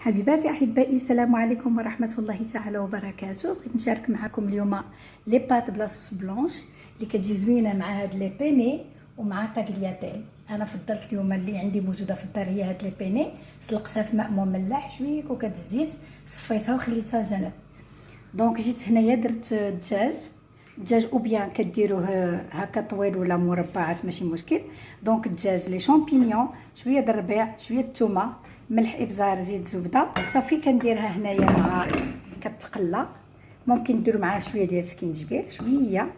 حبيباتي احبائي، السلام عليكم ورحمه الله تعالى وبركاته. بغيت نشارك معكم اليوم لي بات بلا صوص بلونش اللي كتجي زوينه مع هاد لي بيني ومع طاكلياتيل. انا فضلت اليوم اللي عندي موجوده في الدار هي هاد لي بيني. سلقتها في ماء مملح شويه كوكا الزيت، صفيتها وخليتها جنب. دونك جيت هنايا درت الدجاج او بيان كديروه هكا طويل ولا مربعات ماشي مشكل. دونك الدجاج لي شامبينيون، شويه د الربيع، شويه الثومه، ملح، ابزار، زيت، زبده. صافي كنديرها هنايا مع كتقلى. ممكن نديرو معاها شويه ديال السكينجبير شويه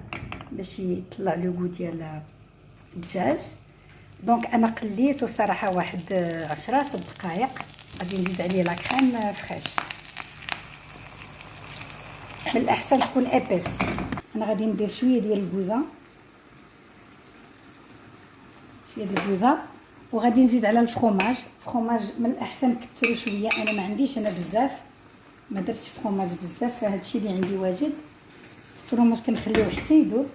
باش يطلع لو غو ديال الدجاج. دونك انا قليته صراحه واحد 10 دقائق. غادي نزيد عليه لا كريم فريش، من الاحسن تكون ابيس. انا غادي ندير شويه ديال الكوزه، وغادي نزيد على الفرomاج. من الاحسن كثروا شويه، انا ما عنديش بزاف، ما درتش فرomاج بزاف، فهادشي اللي عندي واجد. الفرomاج كنخليوه حتى يذوب.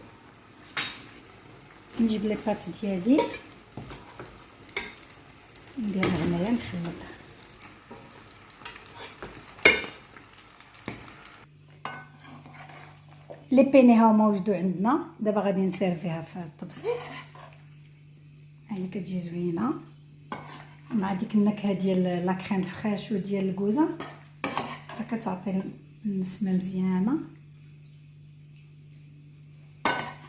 نجيب لي بات ديالي نديرها هنايا نخلطها. لي بيني هاهما وجدوا عندنا. دابا غادي نسيرفيها في الطبسيل. هي كتجي زوينه مع ديك النكهه ديال لا كريم فريش وديال الكوزه، فكتعطي النسمه مزيانه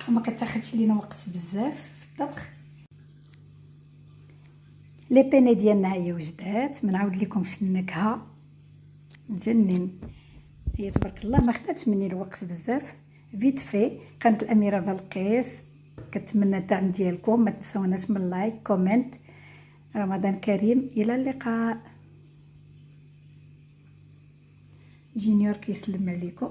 وما كتاخذش لينا وقت بزاف في الطبخ. لي بيني ديالنا هي وجدات. ما نعاود لكمش النكهه تجنن. هي تبارك الله ما خداتش مني الوقت بزاف، فيت في. قناه الاميره بلقيس كنتمنى الدعم ديالكم. ما تنسوناش من لايك كومنت. رمضان كريم، الى اللقاء. جينيور كيسلم عليكم.